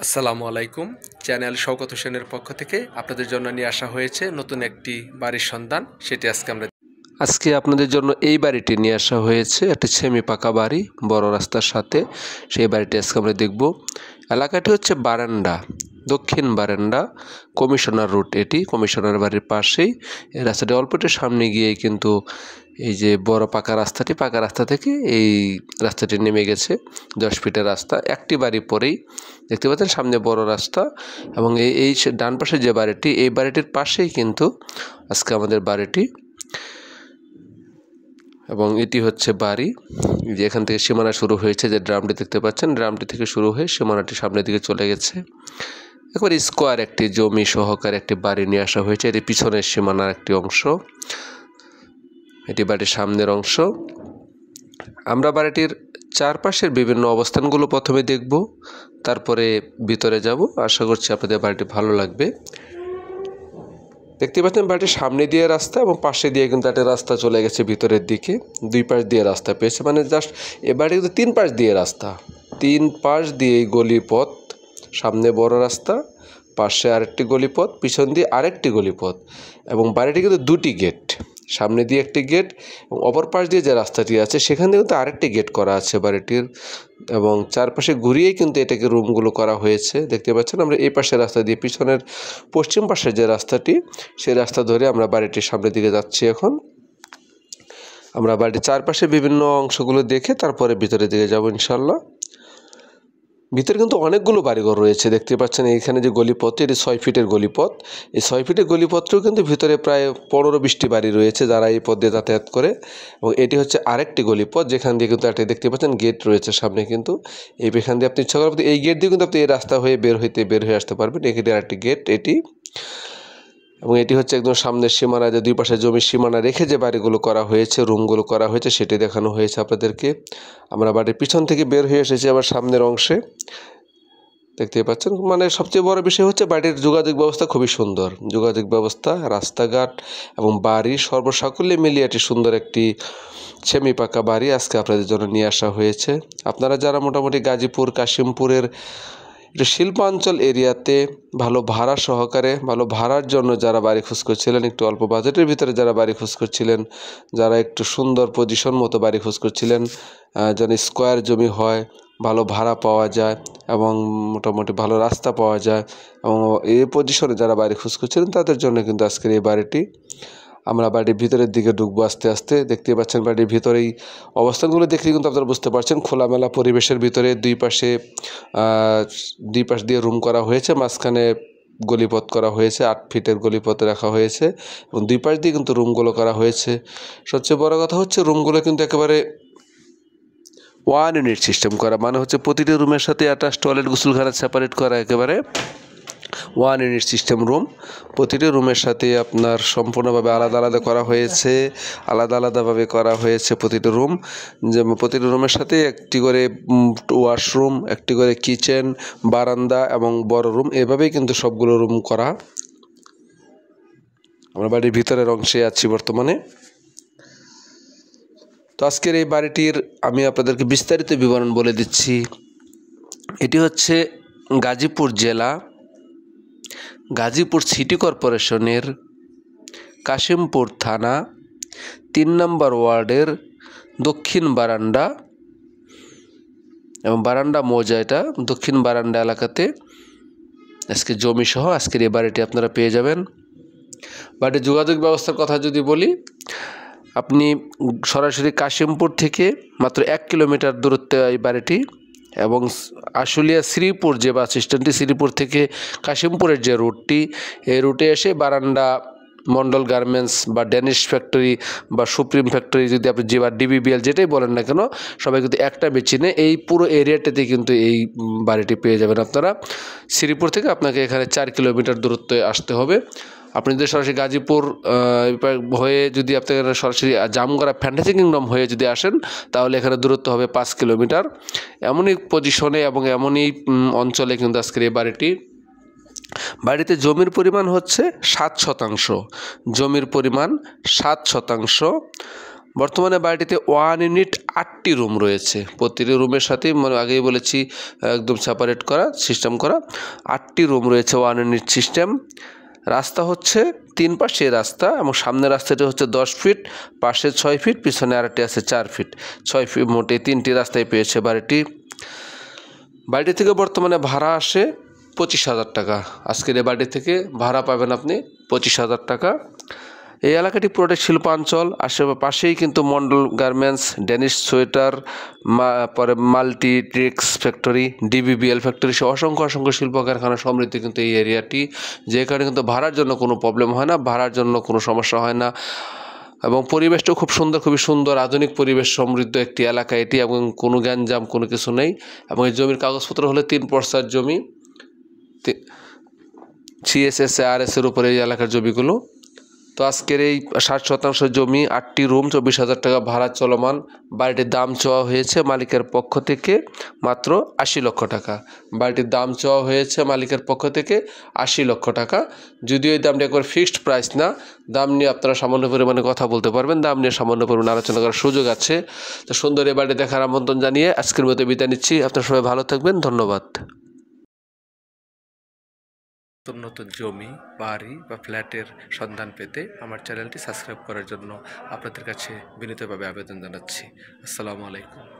আসসালামু আলাইকুম। চ্যানেল শওকত হোসেনের পক্ষ থেকে আপনাদের জন্য নিয়ে আসা হয়েছে নতুন একটি বাড়ির সন্ধান। সেটি আজকে আপনাদের জন্য এই বাড়িটি নিয়ে আসা হয়েছে, একটি সেমি পাকা বাড়ি বড় রাস্তার সাথে। সেই বাড়িটি আজকে আমরা দেখব। এলাকাটি হচ্ছে বারান্ডা, দক্ষিণ বারান্ডা, কমিশনার রোড। এটি কমিশনার বাড়ির পাশেই। এই রাস্তাটি অল্প একটু সামনে গিয়ে কিন্তু এই যে বড় পাকা রাস্তা থেকে এই রাস্তাটি নেমে গেছে। 10 ফিটের রাস্তা, একটি বাড়ি পরেই দেখতে পাচ্ছেন সামনে বড় রাস্তা। এবং এই ডান পাশে যে বাড়িটি, এই বাড়িটির পাশেই কিন্তু আজকে আমাদের বাড়িটি। এবং এটি হচ্ছে বাড়ি, যে এখান থেকে সীমানা শুরু হয়েছে। যে ড্রামটি দেখতে পাচ্ছেন, ড্রামটি থেকে শুরু হয়ে সীমানাটি সামনের দিকে চলে গেছে। একবার স্কোয়ার একটি জমি সহকারে একটি বাড়ি নিয়ে আসা হয়েছে। এটি পিছনের সীমানার একটি অংশ, এটি বাড়ির সামনের অংশ। আমরা বাড়িটির চারপাশের বিভিন্ন অবস্থানগুলো প্রথমে দেখব, তারপরে ভিতরে যাব। আশা করছি আপনাদের বাড়িটি ভালো লাগবে। দেখতে পাচ্ছেন বাড়িটির সামনে দিয়ে রাস্তা এবং পাশে দিয়ে কিন্তু একটা রাস্তা চলে গেছে ভিতরের দিকে। 2 পাশ দিয়ে রাস্তা পেয়েছে, মানে জাস্ট এ বাড়ি কিন্তু 3 পাশ দিয়ে রাস্তা। 3 পাশ দিয়ে গলিপথ, সামনে বড় রাস্তা, পাশে আরেকটি গলিপথ, পিছন দিয়ে আরেকটি গলিপথ। এবং বাড়িটি কিন্তু 2টি গেট, সামনে দিয়ে একটি গেট এবং অপর পাশ দিয়ে যে রাস্তাটি আছে সেখান দিয়ে কিন্তু আরেকটি গেট করা আছে বাড়িটির। এবং চারপাশে ঘুরিয়েই কিন্তু এটাকে রুমগুলো করা হয়েছে। দেখতে পাচ্ছেন আমরা এই পাশের রাস্তা দিয়ে, পিছনের পশ্চিম পাশের যে রাস্তাটি, সেই রাস্তা ধরে আমরা বাড়িটির সামনের দিকে যাচ্ছি। এখন আমরা বাড়িটির চারপাশে বিভিন্ন অংশগুলো দেখে তারপরে ভিতরের দিকে যাব ইনশাল্লাহ। ভিতরে কিন্তু অনেকগুলো বাড়িঘর রয়েছে। দেখতে পাচ্ছেন এইখানে যে গলিপথ, এটি 6 ফিটের গলিপথ। এই 6 ফিটের গলিপথেও কিন্তু ভিতরে প্রায় 15-20টি বাড়ি রয়েছে যারা এই পথ দিয়ে যাতায়াত করে। এবং এটি হচ্ছে আরেকটি গলিপথ, যেখান দিয়ে কিন্তু একটা দেখতে পাচ্ছেন গেট রয়েছে সামনে। কিন্তু এখান দিয়ে আপনি ইচ্ছা করেন এই গেট দিয়ে কিন্তু আপনি এই রাস্তা হয়ে বের হয়ে আসতে পারবেন। এখানে আরেকটি গেট এটি। এবং এটি হচ্ছে একদম সামনের সীমানা, যে 2 পাশে জমির সীমানা রেখে যে বাড়িগুলো করা হয়েছে, রুমগুলো করা হয়েছে, সেটি দেখানো হয়েছে আপনাদেরকে। আমরা বাড়ির পিছন থেকে বের হয়ে এসেছি আবার সামনের অংশে, দেখতে পাচ্ছেন। মানে সবচেয়ে বড় বিষয় হচ্ছে বাড়ির যোগাযোগ ব্যবস্থা খুবই সুন্দর। যোগাযোগ ব্যবস্থা, রাস্তাঘাট এবং বাড়ি সর্বসাকুল্যে মিলিয়ে একটি সুন্দর একটি সেমি পাকা বাড়ি আজকে আপনাদের জন্য নিয়ে আসা হয়েছে। আপনারা যারা মোটামুটি গাজীপুর, কাশিমপুরের একটু শিল্পাঞ্চল এরিয়াতে ভালো ভাড়া সহকারে, ভালো ভাড়ার জন্য যারা বাড়ি খোঁজ করছিলেন, একটু অল্প বাজেটের ভিতরে যারা বাড়ি খোঁজ করছিলেন, যারা একটু সুন্দর পজিশন মতো বাড়ি খোঁজ করছিলেন, যেন স্কোয়ার জমি হয়, ভালো ভাড়া পাওয়া যায় এবং মোটামুটি ভালো রাস্তা পাওয়া যায়, এবং এই পজিশনে যারা বাড়ি খোঁজ করছিলেন তাদের জন্য কিন্তু আজকের এই বাড়িটি। আমরা বাড়ির ভিতরের দিকে ঢুকবো আস্তে আস্তে। দেখতে পাচ্ছেন বাড়ির ভিতরেই অবস্থানগুলো দেখলে কিন্তু আপনারা বুঝতে পারছেন খোলামেলা পরিবেশের ভিতরে। 2 পাশ দিয়ে রুম করা হয়েছে, মাঝখানে গলিপথ করা হয়েছে, 8 ফিটের গলিপথ রাখা হয়েছে এবং 2 পাশ দিয়ে কিন্তু রুমগুলো করা হয়েছে। সবচেয়ে বড় কথা হচ্ছে রুমগুলো কিন্তু একেবারে 1 ইউনিট সিস্টেম করা, মানে হচ্ছে প্রতিটি রুমের সাথে অ্যাটাচ টয়লেট, গোসলখানা সেপারেট করা, একেবারে 1 ইউনিট সিস্টেম রুম। প্রতিটি রুমের সাথে আপনার সম্পূর্ণভাবে আলাদাভাবে করা হয়েছে প্রতিটি রুম। যেমন প্রতিটি রুমের সাথে একটি করে ওয়াশরুম, একটি করে কিচেন, বারান্দা এবং বড় রুম, এভাবেই কিন্তু সবগুলো রুম করা। আমরা বাড়ির ভিতরের অংশে আছি বর্তমানে। তো আজকের এই বাড়িটির আমি আপনাদেরকে বিস্তারিত বিবরণ বলে দিচ্ছি। এটি হচ্ছে গাজীপুর জেলা, গাজীপুর সিটি কর্পোরেশনের কাশিমপুর থানা 3 নম্বর ওয়ার্ডের দক্ষিণ বারান্ডা এবং বারান্ডা মৌজা, এটা দক্ষিণ বারান্ডা এলাকাতে আজকে জমি সহ আজকের এই বাড়িটি আপনারা পেয়ে যাবেন। বাড়ির যোগাযোগ ব্যবস্থার কথা যদি বলি, আপনি সরাসরি কাশিমপুর থেকে মাত্র 1 কিলোমিটার দূরত্বে এই বাড়িটি। এবং আশুলিয়া শ্রীপুর যে বাস স্ট্যান্ডটি, শ্রীপুর থেকে কাশিমপুরের যে রুটটি, এই রুটে এসে বারান্ডা মন্ডল গার্মেন্টস বা ড্যানিশ ফ্যাক্টরি বা সুপ্রিম ফ্যাক্টরি, যদি আপনি যে বা ডিবিবিএল যেটাই বলেন না কেন, সবাই কিন্তু একটা চিনে। এই পুরো এরিয়াটাতে কিন্তু এই বাড়িটি পেয়ে যাবেন আপনারা। শ্রীপুর থেকে আপনাকে এখানে 4 কিলোমিটার দূরত্বে আসতে হবে। আপনি যদি সরাসরি গাজীপুর হয়ে যদি আপনারা সরাসরি জামগড়া ফ্যান্টাসি কিংডম হয়ে যদি আসেন, তাহলে এখানে দূরত্ব হবে 5 কিলোমিটার। এমনই পজিশনে এবং এমনই অঞ্চলে কিন্তু আজকের এই বাড়িটি। বাড়িতে জমির পরিমাণ হচ্ছে 7 শতাংশ, জমির পরিমাণ 7 শতাংশ। বর্তমানে বাড়িটিতে 1 ইউনিট 8টি রুম রয়েছে। প্রতিটি রুমের সাথেই মানে আগেই বলেছি একদম সেপারেট করা সিস্টেম করা। 8টি রুম রয়েছে 1 ইউনিট সিস্টেম। রাস্তা হচ্ছে 3 পাশে রাস্তা এবং সামনের রাস্তাটি হচ্ছে 10 ফিট, পাশে 6 ফিট, পিছনে আরেকটি আছে 4 ফিট। 6 ফিট মোটে 3টি রাস্তায় পেয়েছে বাড়িটি। বাড়িটি থেকে বর্তমানে ভাড়া আসে 25,000 টাকা। আজকের এই বাড়ি থেকে ভাড়া পাবেন আপনি 25,000 টাকা। এই এলাকাটি পুরোটাই শিল্পাঞ্চল। পাশেই কিন্তু মন্ডল গার্মেন্টস, ডেনিশ সোয়েটার, পরে multi tricks factory, DBBL factory সহ অসংখ্য শিল্প কারখানা সমৃদ্ধ কিন্তু এই এরিয়াটি, যে কারণে কিন্তু ভাড়ার জন্য কোনো প্রবলেম হয় না, ভাড়ার জন্য কোনো সমস্যা হয় না। এবং পরিবেশটাও খুব সুন্দর, খুবই সুন্দর আধুনিক পরিবেশ সমৃদ্ধ একটি এলাকা এটি, এবং কোনো গ্যাঞ্জাম কোনো কিছু নেই। এবং এই জমির কাগজপত্র হলে 3 পর্সার জমি, CSS RS এর উপরে এই এলাকার জমিগুলো। তো আজকের এই 60 শতাংশ জমি, 8টি রুম, 24,000 টাকা ভাড়া চলমান। বাড়িটির দাম চাওয়া হয়েছে মালিকের পক্ষ থেকে মাত্র 80 লক্ষ টাকা। বাড়িটির দাম চাওয়া হয়েছে মালিকের পক্ষ থেকে 80 লক্ষ টাকা। যদিও এই দামটা একবার ফিক্সড প্রাইস না, দাম নিয়ে আপনারা সামান্য পরিমাণে কথা বলতে পারবেন, দাম নিয়ে সামান্য পরিমাণে আলোচনা করার সুযোগ আছে। তো সুন্দর এই বাড়ি দেখার আমন্ত্রণ জানিয়ে আজকের মতো বিদায় নিচ্ছি। আপনারা সবাই ভালো থাকবেন, ধন্যবাদ। নতুন জমি, বাড়ি বা ফ্ল্যাটের সন্ধান পেতে আমার চ্যানেলটি সাবস্ক্রাইব করার জন্য আপনাদের কাছে বিনীতভাবে আবেদন জানাচ্ছি। আসসালামু আলাইকুম।